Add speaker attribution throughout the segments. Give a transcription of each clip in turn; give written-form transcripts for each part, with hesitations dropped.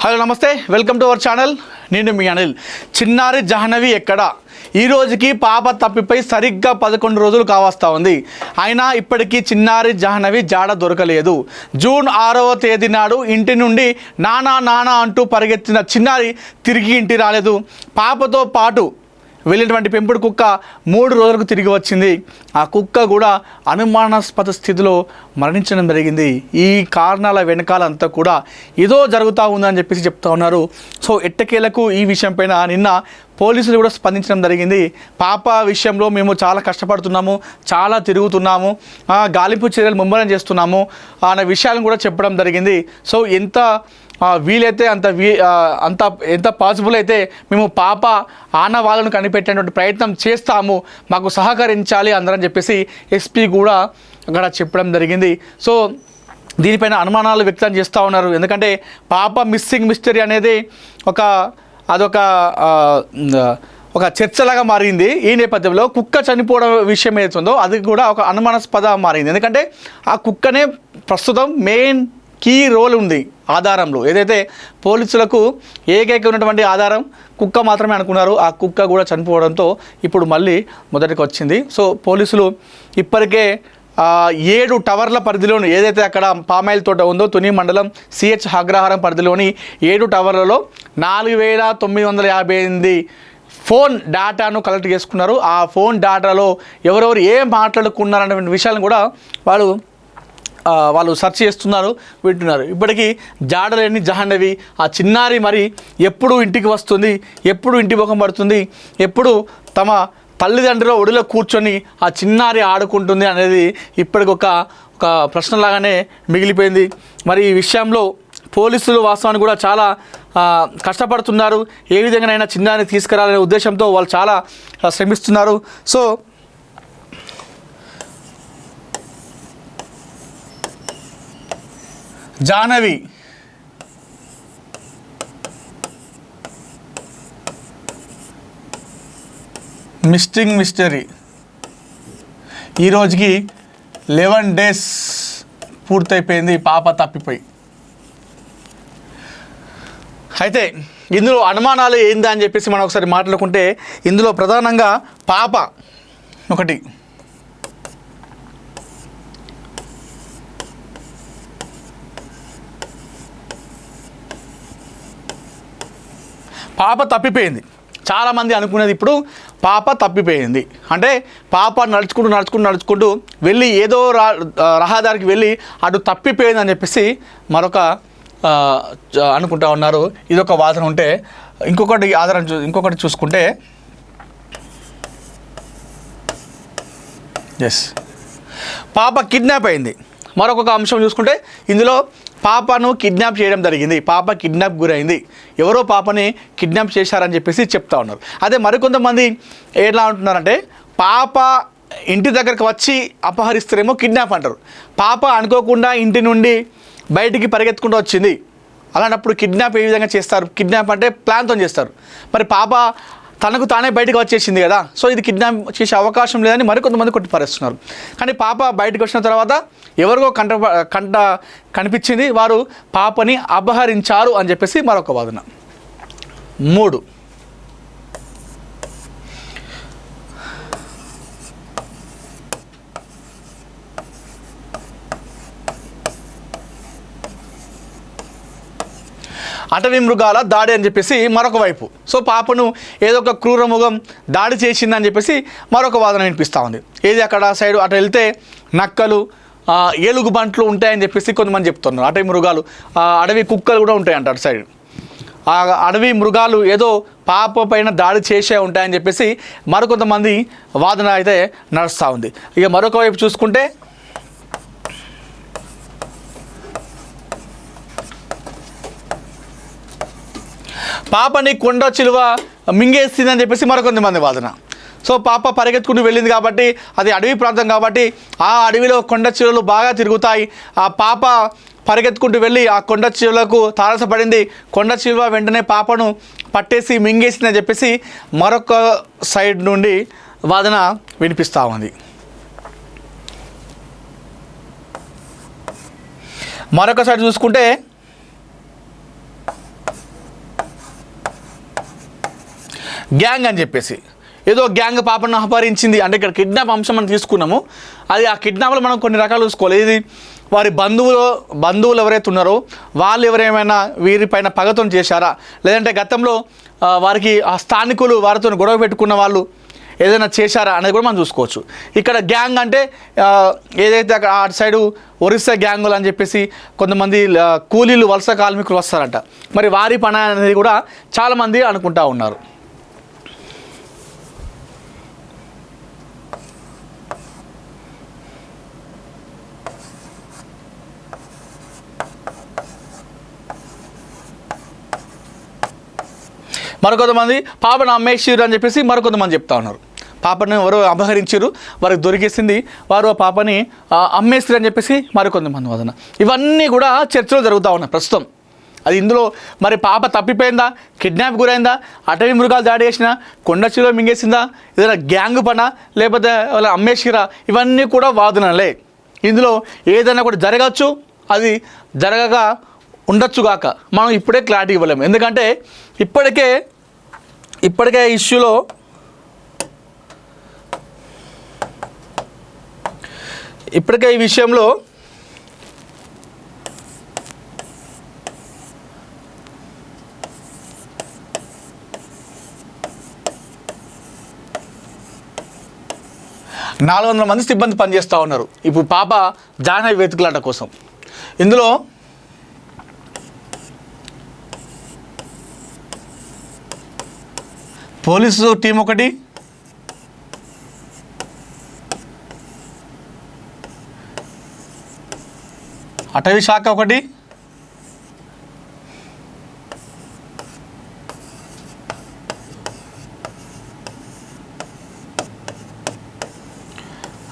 Speaker 1: Hello నమస్తే, welcome to our channel. నేను మీ అనిల్. చిన్నారి జాహ్నవి ఎక్కడ? ఈ రోజుకి పాప తప్పిపోయి సరిగ్గా 11 రోజులు కావస్తా ఉంది. అయినా ఇప్పటికీ చిన్నారి జాహ్నవి జాడ దొరకలేదు. జూన్ 6వ తేదీ నాడు ఇంటి నుండి నానా నానా అంటూ పరిగెత్తిన చిన్నారి తిరిగి ఇంటి రాలేదు. పాపతో పాటు వెళ్ళినటువంటి పెంపుడు కుక్క 3 రోజులకు తిరిగి వచ్చింది. ఆ కుక్క కూడా అనుమానాస్పద స్థితిలో మరణించడం జరిగింది. ఈ కారణాల వెనకాలంతా కూడా ఏదో జరుగుతూ ఉందని చెప్పేసి చెప్తా ఉన్నారు. సో ఎట్టకేలకు ఈ విషయం పైన నిన్న పోలీసులు కూడా స్పందించడం జరిగింది. పాప విషయంలో మేము చాలా కష్టపడుతున్నాము, చాలా తిరుగుతున్నాము, గాలింపు చర్యలు ముమ్మరం చేస్తున్నాము అనే విషయాలను కూడా చెప్పడం జరిగింది. సో వీలైతే ఎంత పాసిబుల్ అయితే మేము పాప ఆనవాళ్ళను కనిపెట్టేటువంటి ప్రయత్నం చేస్తాము, మాకు సహకరించాలి అందరని చెప్పేసి ఎస్పీ కూడా అక్కడ చెప్పడం జరిగింది. సో దీనిపైన అనుమానాలు వ్యక్తం చేస్తూ ఉన్నారు. ఎందుకంటే పాప మిస్సింగ్ మిస్టరీ అనేది ఒక చర్చలాగా మారింది. ఈ నేపథ్యంలో కుక్క చనిపోవడం విషయం ఏదైతుందో అది కూడా ఒక అనుమానాస్పద మారింది. ఎందుకంటే ఆ కుక్కనే ప్రస్తుతం మెయిన్ కీ రోల్ ఉంది ఆధారంలో. ఏదైతే పోలీసులకు ఏకైక ఉన్నటువంటి ఆధారం కుక్క మాత్రమే అనుకున్నారు. ఆ కుక్క కూడా చనిపోవడంతో ఇప్పుడు మళ్ళీ మొదటికి వచ్చింది. సో పోలీసులు ఇప్పటికే 7 టవర్ల పరిధిలోని ఏదైతే అక్కడ పామాయిల్ తోట ఉందో తుని మండలం సిహెచ్ అగ్రహారం పరిధిలోని 7 టవర్లలో 4958 ఫోన్ డేటాను కలెక్ట్ చేసుకున్నారు. ఆ ఫోన్ డేటాలో ఎవరెవరు ఏం మాట్లాడుకున్నారనే విషయాలను కూడా వాళ్ళు సెర్చ్ చేస్తున్నారు, వింటున్నారు. ఇప్పటికీ జాడలేని జాహ్నవి ఆ చిన్నారి మరి ఎప్పుడు ఇంటికి వస్తుంది, ఎప్పుడు ఇంటి ముఖం పడుతుంది, ఎప్పుడు తమ తల్లిదండ్రుల ఒడిలో కూర్చొని ఆ చిన్నారి ఆడుకుంటుంది అనేది ఇప్పటికి ఒక ప్రశ్నలాగానే మిగిలిపోయింది. మరి ఈ విషయంలో పోలీసులు వాస్తవాన్ని కూడా చాలా కష్టపడుతున్నారు. ఏ విధంగానైనా చిన్నారిని తీసుకురాలనే ఉద్దేశంతో వాళ్ళు చాలా శ్రమిస్తున్నారు. సో జాహ్నవి మిస్సింగ్ మిస్టరీ ఈ రోజుకి 11 days పూర్తయిపోయింది పాప తప్పిపోయి. అయితే ఇందులో అనుమానాలు ఏందా అని చెప్పేసి మనం ఒకసారి మాట్లాడుకుంటే ఇందులో ప్రధానంగా పాప ఒకటి, పాప తప్పిపోయింది. చాలామంది అనుకునేది ఇప్పుడు పాప తప్పిపోయింది అంటే పాప నడుచుకుంటూ వెళ్ళి ఏదో రహదారికి వెళ్ళి అటు తప్పిపోయింది అని చెప్పేసి మరొక అనుకుంటా ఉన్నారు. ఇదొక వాదన ఉంటే ఇంకొకటి చూసుకుంటే పాప కిడ్నాప్ అయింది. మరొక అంశం చూసుకుంటే ఇందులో పాపను కిడ్నాప్ చేయడం జరిగింది. పాప కిడ్నాప్ గురైంది, ఎవరో పాపని కిడ్నాప్ చేశారని చెప్పేసి చెప్తా ఉన్నారు. అదే మరికొంతమంది ఎలా అంటున్నారంటే పాప ఇంటి దగ్గరకు వచ్చి అపహరిస్తారేమో కిడ్నాప్ అంటారు. పాప అనుకోకుండా ఇంటి నుండి బయటికి పరిగెత్తుకుంటూ వచ్చింది, అలాంటప్పుడు కిడ్నాప్ ఏ విధంగా చేస్తారు? కిడ్నాప్ అంటే ప్లాన్తో చేస్తారు. మరి పాప తనకు తానే బయటకు వచ్చేసింది కదా, సో ఇది కిడ్నాప్ చేసే అవకాశం లేదని మరికొంతమంది కొట్టిపరుస్తున్నారు. కానీ పాప బయటకు వచ్చిన తర్వాత ఎవరికో కనిపించింది, వారు పాపని అపహరించారు అని చెప్పేసి మరొక వాదన. 3, అటవీ మృగాల దాడి అని చెప్పేసి మరొక వైపు. సో పాపను ఏదో ఒక క్రూర మృగం దాడి చేసిందని చెప్పేసి మరొక వాదన వినిపిస్తూ ఉంది. ఏది అక్కడ సైడ్ అటు వెళ్తే నక్కలు, ఏలుగు బంట్లు ఉంటాయని చెప్పేసి కొంతమంది చెప్తున్నారు. అటవీ మృగాలు, అడవి కుక్కలు కూడా ఉంటాయంట అటు సైడ్. ఆ అడవి మృగాలు ఏదో పాప పైన దాడి చేసే ఉంటాయని చెప్పేసి మరికొంతమంది వాదన అయితే నడుస్తూ ఉంది. ఇక మరొక వైపు చూసుకుంటే పాపని కొండ చిలువ మింగేస్తుందని చెప్పేసి మరికొంతమంది వాదన. సో పాప పరిగెత్తుకుంటూ వెళ్ళింది కాబట్టి అది అడవి ప్రాంతం కాబట్టి ఆ అడవిలో కొండ చిలువలు బాగా తిరుగుతాయి. ఆ పాప పరిగెత్తుకుంటూ వెళ్ళి ఆ కొండ చిలువలకు తారసపడింది. కొండ చిలువ వెంటనే పాపను పట్టేసి మింగేసిందని చెప్పేసి మరొక సైడ్ నుండి వాదన వినిపిస్తూ ఉంది. మరొక సైడ్ చూసుకుంటే గ్యాంగ్ అని చెప్పేసి ఏదో గ్యాంగ్ పాపను అపహరించింది అంటే ఇక్కడ కిడ్నాప్ అంశం మనం తీసుకున్నాము. అది ఆ కిడ్నాప్లో మనం కొన్ని రకాలు చూసుకోవాలి. ఇది వారి బంధువులు ఎవరైతే ఉన్నారో వాళ్ళు ఎవరేమైనా వీరిపైన పగతో చేశారా, లేదంటే గతంలో వారికి ఆ స్థానికులు వారితో గొడవ పెట్టుకున్న వాళ్ళు ఏదైనా చేశారా అనేది కూడా మనం చూసుకోవచ్చు. ఇక్కడ గ్యాంగ్ అంటే ఏదైతే అక్కడ అటు సైడు ఒరిస్సా గ్యాంగులు అని చెప్పేసి కొంతమంది కూలీలు వలస కార్మికులు వస్తారంట, మరి వారి పని అనేది కూడా చాలామంది అనుకుంటా ఉన్నారు. మరికొంతమంది పాపను అమ్మేసిరు అని చెప్పేసి మరికొంతమంది చెప్తా ఉన్నారు. పాపను ఎవరో అపహరించారు, వారికి దొరికేసింది, వారు ఆ పాపని అమ్మేసిరు అని చెప్పేసి మరికొంతమంది వాదన. ఇవన్నీ కూడా చర్చలు జరుగుతూ ఉన్నాయి ప్రస్తుతం. అది ఇందులో మరి పాప తప్పిపోయిందా, కిడ్నాప్ గురైందా, అటవీ మృగాలు దాడి చేసినా, కొండచిలో మింగేసిందా, ఏదైనా గ్యాంగ్ పనా, లేకపోతే వాళ్ళ అమ్మేసిరా, ఇవన్నీ కూడా వాదనలే. ఇందులో ఏదైనా కూడా జరగచ్చు, అది జరగగా ఉండొచ్చుగాక. మనం ఇప్పుడే క్లారిటీ ఇవ్వలేము. ఎందుకంటే ఇప్పటికే ఇష్యూలో ఈ విషయంలో నాలుగు 400 మంది సిబ్బంది పనిచేస్తూ ఉన్నారు ఇప్పుడు పాప జాహ్నవి వెతుకులాట కోసం. ఇందులో పోలీసు టీం ఒకటి, అటవీ శాఖ ఒకటి,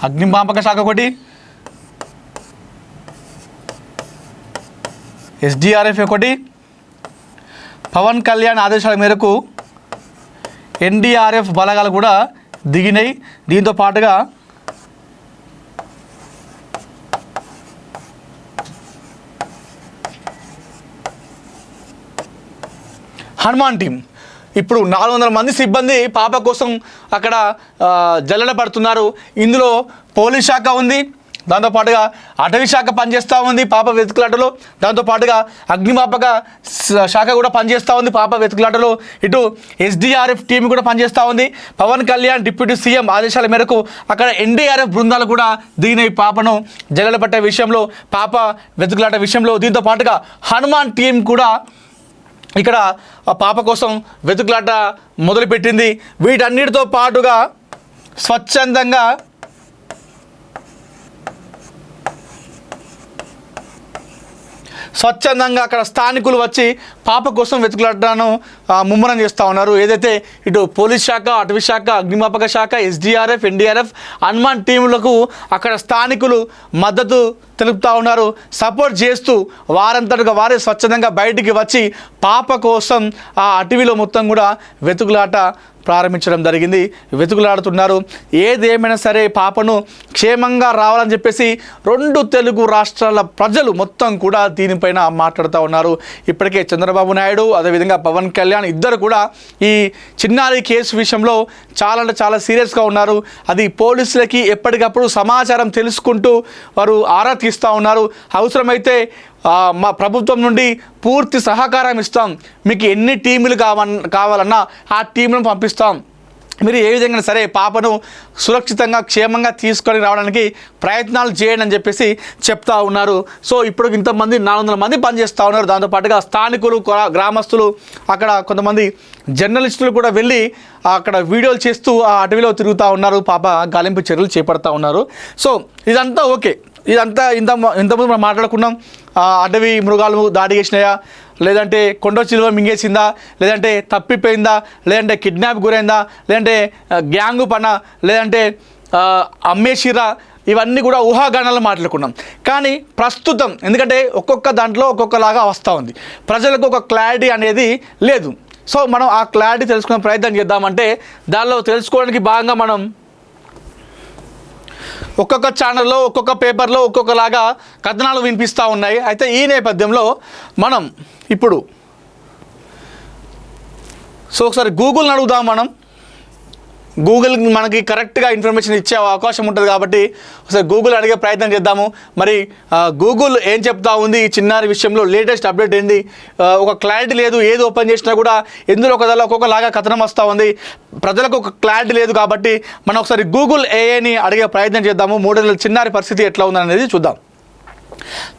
Speaker 1: అగ్నిమాపక శాఖ ఒకటి, SDRF ఒకటి, పవన్ కళ్యాణ్ ఆదేశాల మేరకు NDRF బలగాలు కూడా దిగినాయి. దీంతో పాటుగా హనుమాన్ టీం ఇప్పుడు 400 మంది సిబ్బంది పాప కోసం అక్కడ జల్లెడ పడుతున్నారు. ఇందులో పోలీస్ శాఖ ఉంది, దాంతోపాటుగా అటవీ శాఖ పనిచేస్తూ ఉంది పాప వెతుకులాటలో, దాంతోపాటుగా అగ్నిమాపక శాఖ కూడా పనిచేస్తూ ఉంది పాప వెతుకులాటలో, ఇటు SDRF టీం కూడా పనిచేస్తూ ఉంది. పవన్ కళ్యాణ్ డిప్యూటీ సీఎం ఆదేశాల మేరకు అక్కడ NDRF బృందాలు కూడా దీని పాపను జల్లెడ పట్టే విషయంలో, పాప వెతుకులాట విషయంలో. దీంతో పాటుగా హనుమాన్ టీం కూడా ఇక్కడ పాప కోసం వెతుకులాట మొదలుపెట్టింది. వీటన్నిటితో పాటుగా స్వచ్ఛందంగా అక్కడ స్థానికులు వచ్చి పాప కోసం వెతుకులాటను ముమ్మరం చేస్తూ ఉన్నారు. ఏదైతే ఇటు పోలీస్ శాఖ, అటవీ శాఖ, అగ్నిమాపక శాఖ, SDRF, NDRF, హనుమాన్ టీములకు అక్కడ స్థానికులు మద్దతు తెలుపుతూ ఉన్నారు, సపోర్ట్ చేస్తూ వారంతటిగా వారే స్వచ్ఛందంగా బయటికి వచ్చి పాప కోసం ఆ అటవీలో మొత్తం కూడా వెతుకులాట ప్రారంభించడం జరిగింది. వెతుకులాడుతున్నారు. ఏదేమైనా సరే పాపను క్షేమంగా రావాలని చెప్పేసి 2 తెలుగు రాష్ట్రాల ప్రజలు మొత్తం కూడా దీనిపైన మాట్లాడుతూ ఉన్నారు. ఇప్పటికే చంద్రబాబు నాయుడు అదేవిధంగా పవన్ కళ్యాణ్ ఇద్దరు కూడా ఈ చిన్నారి కేసు విషయంలో చాలా సీరియస్గా ఉన్నారు. అది పోలీసులకి ఎప్పటికప్పుడు సమాచారం తెలుసుకుంటూ వారు ఆరా తీస్తూ ఉన్నారు. అవసరమైతే మా ప్రభుత్వం నుండి పూర్తి సహకారం ఇస్తాం, మీకు ఎన్ని టీములు కావాలన్నా ఆ టీంలను పంపిస్తాం, మీరు ఏ విధంగా సరే పాపను సురక్షితంగా క్షేమంగా తీసుకొని రావడానికి ప్రయత్నాలు చేయండి అని చెప్పేసి చెప్తా ఉన్నారు. సో ఇప్పుడు ఇంతమంది 400 మంది పనిచేస్తూ ఉన్నారు. దాంతోపాటుగా స్థానికులు, గ్రామస్తులు, అక్కడ కొంతమంది జర్నలిస్టులు కూడా వెళ్ళి అక్కడ వీడియోలు చేస్తూ ఆ అటవీలో తిరుగుతూ ఉన్నారు. పాప గాలింపు చర్యలు చేపడతా ఉన్నారు. సో ఇదంతా ఓకే. ఇంతకుముందు మనం మాట్లాడుకున్నాం, అటవీ మృగాలు దాడి చేసినాయా, లేదంటే కొండ చిలువ మింగేసిందా, లేదంటే తప్పిపోయిందా, లేదంటే కిడ్నాప్ గురైందా, లేదంటే గ్యాంగు పనా, లేదంటే అమ్మేసిరా, ఇవన్నీ కూడా ఊహాగానాలు మాట్లాడుకున్నాం. కానీ ప్రస్తుతం ఎందుకంటే ఒక్కొక్క దాంట్లో ఒక్కొక్కలాగా వస్తూ ఉంది, ప్రజలకు ఒక క్లారిటీ అనేది లేదు. సో మనం ఆ క్లారిటీ తెలుసుకునే ప్రయత్నం చేద్దామంటే దానిలో తెలుసుకోవడానికి భాగంగా మనం ఒక్కొక్క ఛానల్లో, ఒక్కొక్క పేపర్లో ఒక్కొక్కలాగా కథనాలు వినిపిస్తూ ఉన్నాయి. అయితే ఈ నేపథ్యంలో మనం ఇప్పుడు సో ఒకసారి గూగుల్ని అడుగుదాం మనం. గూగుల్ మనకి కరెక్ట్గా ఇన్ఫర్మేషన్ ఇచ్చే అవకాశం ఉంటుంది కాబట్టి ఒకసారి గూగుల్ అడిగే ప్రయత్నం చేద్దాము. మరి గూగుల్ ఏం చెప్తా ఉంది ఈ చిన్నారి విషయంలో, లేటెస్ట్ అప్డేట్ ఏంది? ఒక క్లారిటీ లేదు, ఏది ఓపెన్ చేసినా కూడా ఎందులో ఒక్కొక్కలాగా కథనం వస్తూ ఉంది, ప్రజలకు ఒక క్లారిటీ లేదు. కాబట్టి మనం ఒకసారి గూగుల్ ఏఐని అడిగే ప్రయత్నం చేద్దాము. 3 నెలల చిన్నారి పరిస్థితి ఎట్లా ఉందనేది చూద్దాం.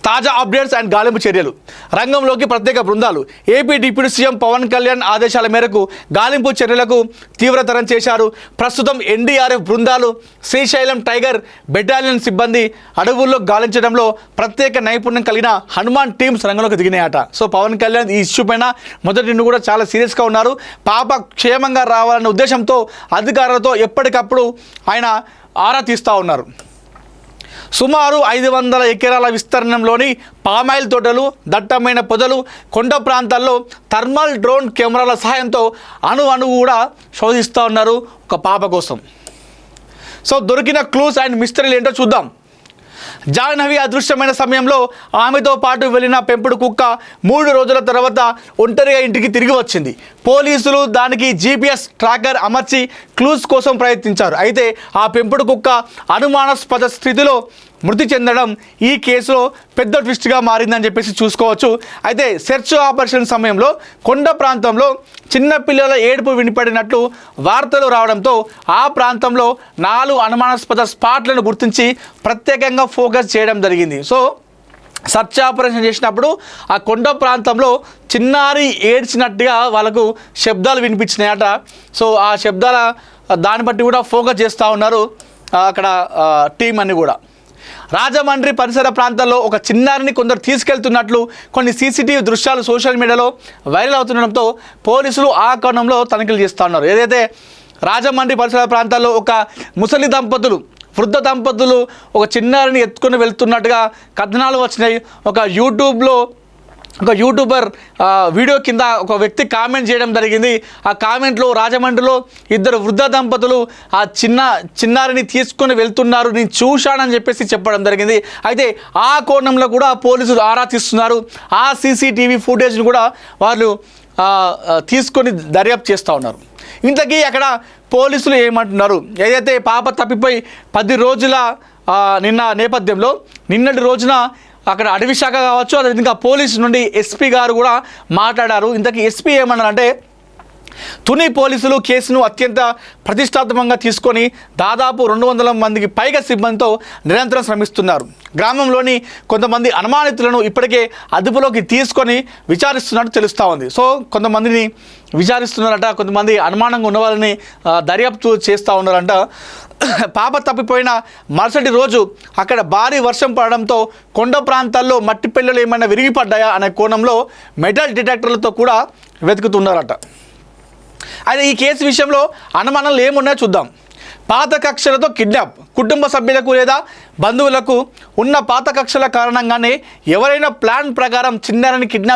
Speaker 1: తాజా అప్డేట్స్ అండ్ గాలింపు చర్యలు, రంగంలోకి ప్రత్యేక బృందాలు. AP deputy CM Pawan Kalyan ఆదేశాల మేరకు గాలింపు చర్యలకు తీవ్రతరం చేశారు. ప్రస్తుతం ఎన్డీఆర్ఎఫ్ బృందాలు, శ్రీశైలం టైగర్ బెటాలియన్ సిబ్బంది అడవుల్లో గాలించడంలో ప్రత్యేక నైపుణ్యం కలిగిన హనుమాన్ టీమ్స్ రంగంలోకి దిగినాయట. సో పవన్ కళ్యాణ్ ఈ ఇష్యూ పైన మొదటి నుండి కూడా చాలా సీరియస్గా ఉన్నారు. పాప క్షేమంగా రావాలన్న ఉద్దేశంతో అధికారులతో ఎప్పటికప్పుడు ఆయన ఆరా తీస్తూ ఉన్నారు. సుమారు 500 ఎకరాల విస్తీర్ణంలోని పామాయిల్ తోటలు, దట్టమైన పొదలు, కొండ ప్రాంతాల్లో థర్మల్ డ్రోన్ కెమెరాల సహాయంతో అణువు కూడా శోధిస్తూ ఉన్నారు ఒక పాప కోసం. సో దొరికిన క్లూస్ అండ్ మిస్టరీలు ఏంటో చూద్దాం. జాహ్నవి అదృశ్యమైన సమయంలో ఆమెతో పాటు వెళ్ళిన పెంపుడు కుక్క 3 రోజుల తర్వాత ఒంటరిగా ఇంటికి తిరిగి వచ్చింది. పోలీసులు దానికి జీపీఎస్ ట్రాకర్ అమర్చి క్లూస్ కోసం ప్రయత్నించారు. అయితే ఆ పెంపుడు కుక్క అనుమానాస్పద స్థితిలో మృతి చెందడం ఈ కేసులో పెద్ద ట్విస్ట్గా మారిందని చెప్పేసి చూసుకోవచ్చు. అయితే సెర్చ్ ఆపరేషన్ సమయంలో కొండ ప్రాంతంలో చిన్నపిల్లల ఏడుపు వినిపడినట్లు వార్తలు రావడంతో ఆ ప్రాంతంలో 4 అనుమానాస్పద స్పాట్లను గుర్తించి ప్రత్యేకంగా ఫోకస్ చేయడం జరిగింది. సో సర్చ్ ఆపరేషన్ చేసినప్పుడు ఆ కొండ ప్రాంతంలో చిన్నారి ఏడ్చినట్టుగా వాళ్ళకు శబ్దాలు వినిపించినాయట. సో ఆ శబ్దాల దాన్ని బట్టి కూడా ఫోకస్ చేస్తూ ఉన్నారు అక్కడ టీం అని కూడా. రాజమండ్రి పరిసర ప్రాంతాల్లో ఒక చిన్నారిని కొందరు తీసుకెళ్తున్నట్లు కొన్ని సీసీటీవీ దృశ్యాలు సోషల్ మీడియాలో వైరల్ అవుతుండడంతో పోలీసులు ఆ కోణంలో తనిఖీలు చేస్తూ ఉన్నారు. ఏదైతే రాజమండ్రి పరిసర ప్రాంతాల్లో ఒక ముసలి దంపతులు, వృద్ధ దంపతులు ఒక చిన్నారిని ఎత్తుకొని వెళ్తున్నట్టుగా కథనాలు వచ్చినాయి. ఒక యూట్యూబర్ వీడియో కింద ఒక వ్యక్తి కామెంట్ చేయడం జరిగింది. ఆ కామెంట్లో రాజమండ్రిలో 2 వృద్ధ దంపతులు ఆ చిన్నారిని తీసుకొని వెళ్తున్నారు, నేను చూశానని చెప్పేసి చెప్పడం జరిగింది. అయితే ఆ కోణంలో కూడా పోలీసులు ఆరా తీస్తున్నారు. ఆ సీసీటీవీ ఫుటేజ్ని కూడా వాళ్ళు తీసుకొని దర్యాప్తు చేస్తూ ఉన్నారు. ఇంతకీ అక్కడ పోలీసులు ఏమంటున్నారు? ఏదైతే పాప తప్పిపోయి 10 రోజుల నిన్న నేపథ్యంలో నిన్నటి రోజున అక్కడ అటవీ శాఖ కావచ్చు, అదేవిధంగా పోలీసు నుండి ఎస్పీ గారు కూడా మాట్లాడారు. ఇంతకీ ఎస్పీ ఏమన్నారంటే, తుని పోలీసులు కేసును అత్యంత ప్రతిష్టాత్మకంగా తీసుకొని దాదాపు 200 మందికి పైగా సిబ్బందితో నిరంతరం శ్రమిస్తున్నారు. గ్రామంలోని కొంతమంది అనుమానితులను ఇప్పటికే అదుపులోకి తీసుకొని విచారిస్తున్నట్టు తెలుస్తూ ఉంది. సో కొంతమందిని విచారిస్తున్నారట, కొంతమంది అనుమానంగా ఉన్న వాళ్ళని దర్యాప్తు చేస్తూ ఉన్నారంట. పాప తప్పిపోయిన మరుసటి రోజు అక్కడ భారీ వర్షం పడడంతో కొండ ప్రాంతాల్లో మట్టి పిల్లలు ఏమైనా విరిగిపడ్డాయా అనే కోణంలో మెటల్ డిటెక్టర్లతో కూడా వెతుకుతున్నారట. అయితే ఈ కేసు విషయంలో అనుమానాలు ఏమున్నాయో చూద్దాం. పాత కక్షలతో కిడ్నాప్, కుటుంబ సభ్యులకు లేదా బంధువులకు ఉన్న పాత కక్షల కారణంగానే ఎవరైనా ప్లాన్ ప్రకారం చిన్నారిని కిడ్నాప్